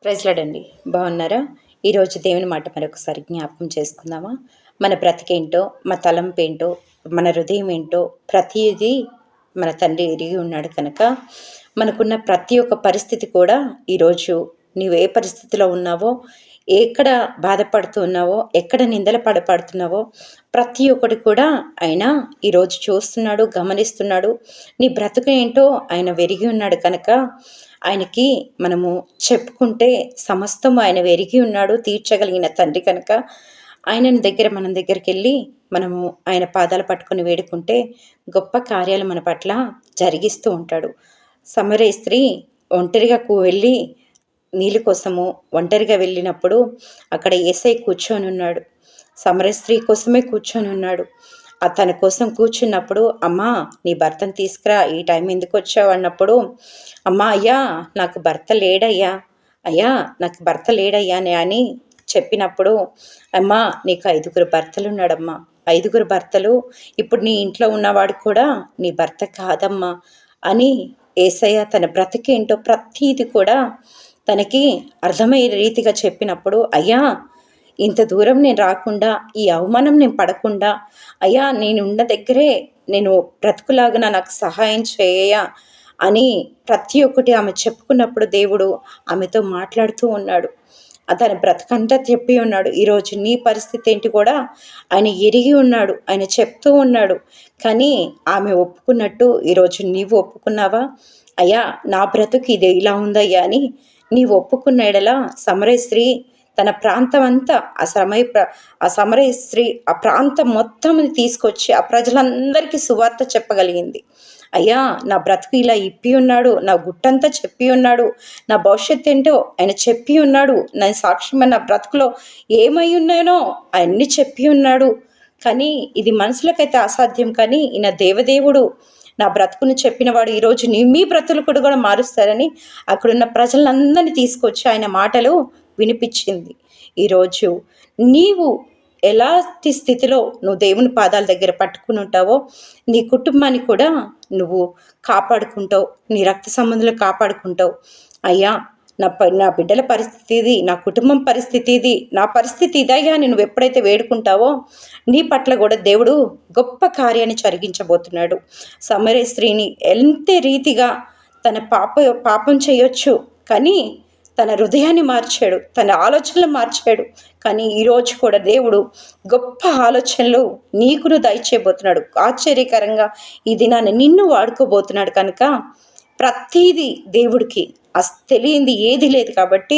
ప్రైజ్లాడండి. బాగున్నారా? ఈరోజు దేవుని మాట మరొకసారి జ్ఞాపకం చేసుకుందామా? మన బ్రతికేంటో, మన తలంపేంటో, మన హృదయం ఏంటో ప్రతీదీ మన తండ్రి ఎరిగి ఉన్నాడు కనుక, మనకున్న ప్రతి ఒక్క పరిస్థితి కూడా ఈరోజు నీవు ఏ పరిస్థితిలో ఉన్నావో, ఎక్కడ బాధపడుతూ ఉన్నావో, ఎక్కడ నిందల పడుతున్నావో ప్రతి ఒక్కటి కూడా ఆయన ఈరోజు చూస్తున్నాడు, గమనిస్తున్నాడు. నీ బ్రతుకు ఏంటో ఆయన వెరిగి ఉన్నాడు కనుక ఆయనకి మనము చెప్పుకుంటే సమస్తము ఆయన ఎరిగి ఉన్నాడు, తీర్చగలిగిన తండ్రి కనుక ఆయనని మన దగ్గరికి వెళ్ళి మనము ఆయన పాదాలు పట్టుకొని వేడుకుంటే గొప్ప కార్యాలు మన పట్ల జరిగిస్తూ ఉంటాడు. సమరయ స్త్రీ ఒంటరిగా వెళ్ళి నీళ్ళ కోసము ఒంటరిగా వెళ్ళినప్పుడు అక్కడ యేసయ్య కూర్చొని ఉన్నాడు. సమరయ స్త్రీ కోసమే కూర్చొని ఉన్నాడు. తన కోసం కూర్చున్నప్పుడు, అమ్మా నీ భర్తను తీసుకురా, ఈ టైం ఎందుకు వచ్చావు అన్నప్పుడు, అమ్మా అయ్యా నాకు భర్త లేడయ్యా, అయ్యా నాకు భర్త లేడయ్యా అని చెప్పినప్పుడు, అమ్మా నీకు 5 భర్తలు ఉన్నాడమ్మా, 5 భర్తలు, ఇప్పుడు నీ ఇంట్లో ఉన్నవాడు కూడా నీ భర్త కాదమ్మా అని యేసయ్య తన బ్రతికేంటో ప్రతీది కూడా తనకి అర్థమయ్యే రీతిగా చెప్పినప్పుడు, అయ్యా ఇంత దూరం నేను రాకుండా, ఈ అవమానం నేను పడకుండా, అయ్యా నేను ఉన్న దగ్గరే నేను బ్రతుకులాగా నాకు సహాయం చేయ అని ప్రతి ఒక్కటి ఆమె చెప్పుకున్నప్పుడు దేవుడు ఆమెతో మాట్లాడుతూ ఉన్నాడు. తన బ్రతకంతా చెప్పి ఉన్నాడు. ఈరోజు నీ పరిస్థితి ఏంటి కూడా ఆయన ఎరిగి ఉన్నాడు, ఆయన చెప్తూ ఉన్నాడు. కానీ ఆమె ఒప్పుకున్నట్టు ఈరోజు నీవు ఒప్పుకున్నావా? అయ్యా నా బ్రతుకు ఇది ఇలా ఉందయ్యా అని నీవు ఒప్పుకున్న ఎడల సమరయ స్త్రీ తన ప్రాంతం అంతా ఆ సమరయ స్త్రీ ఆ ప్రాంతం మొత్తం తీసుకొచ్చి ఆ ప్రజలందరికీ సువార్త చెప్పగలిగింది. అయ్యా నా బ్రతుకు ఇలా ఇప్పి ఉన్నాడు, నా గుట్టంతా చెప్పి ఉన్నాడు, నా భవిష్యత్తు ఏంటో ఆయన చెప్పి ఉన్నాడు, నా సాక్ష్యం నా బ్రతుకులో ఏమై ఉన్నానో అవన్నీ చెప్పి ఉన్నాడు. కానీ ఇది మనుషులకైతే అసాధ్యం, కానీ ఈయన దేవదేవుడు నా బ్రతుకును చెప్పినవాడు ఈరోజు మీ బ్రతుకులు కూడా మారుస్తారని అక్కడున్న ప్రజలందరినీ తీసుకొచ్చి ఆయన మాటలు వినిపించింది. ఈరోజు నీవు ఎలాంటి స్థితిలో నువ్వు దేవుని పాదాల దగ్గర పట్టుకుని ఉంటావో నీ కుటుంబాన్ని కూడా నువ్వు కాపాడుకుంటావు, నీ రక్త సంబంధాలు కాపాడుకుంటావు. అయ్యా నా బిడ్డల పరిస్థితి ఇది, నా కుటుంబం పరిస్థితి ఇది, నా పరిస్థితి ఇదయ్యా అని నువ్వు ఎప్పుడైతే వేడుకుంటావో నీ పట్ల కూడా దేవుడు గొప్ప కార్యాన్ని జరిగించబోతున్నాడు. సమరయ స్త్రీని ఎంత రీతిగా తన పాపం చేయొచ్చు, కానీ తన హృదయాన్ని మార్చాడు, తన ఆలోచనలు మార్చాడు. కానీ ఈరోజు కూడా దేవుడు గొప్ప ఆలోచనలు నీకును దయచేయబోతున్నాడు. ఆశ్చర్యకరంగా ఈ దినాన్ని నిన్ను వాడుకోబోతున్నాడు కనుక ప్రతీది దేవుడికి తెలియంది ఏది లేదు కాబట్టి